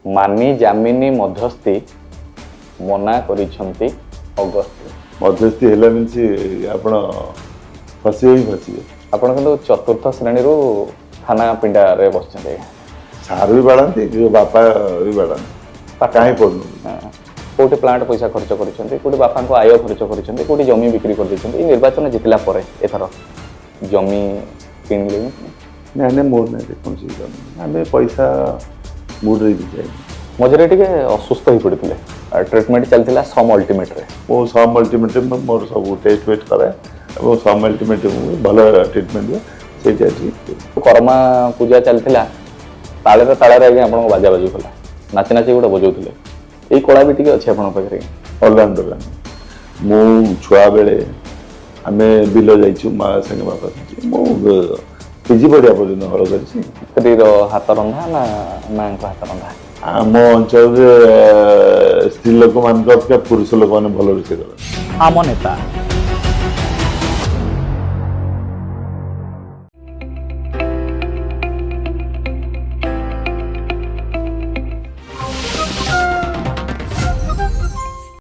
मानी जामिनी मध्यस्थी मना करिसंती अगस्त्य मध्यस्थी है मीन आपण फसी फसिए आपण किंतु चतुर्थ श्रेणी रु थाना पिंडा रे बसचंते सार भी बाढ़ती बापा भी बाढ़ती कहीं पड़ू कोटी प्लांट पैसा खर्च करिसंती कोटी बापा को आय खर्च करिसंती कोटी जमी बिक्री कर दिसंती निर्वाचन जितला परे एथर जमी किनले नहीं मोर नहीं देखो आम पैसा मूड रही जाए मझे टे असुस्थ हो पड़ते ट्रिटमेंट चलता सम अल्टीमेट रे वो सम अल्टीमेट मोर सब टेस्ट वेस्ट करे सम अल्टीमेट भल ट्रिटमेंट हुए से कर्मा पूजा चलता ताले ताले आगे आप बाजा बाजू कला नाची नाची गोटे बजाऊे यही कला भी टी अच्छे आप ऑलराउंडर मु छुआ बेले आम बिल जाइछु माँ संगे बापा मु पीजी पढ़िया पर्यटन हल कर स्त्री हाथ रंधा ना माँ हाथ रंधा आम अंचल स्त्री लोक मान पुरुष लोक मैंने भल रोषे कर आम नेता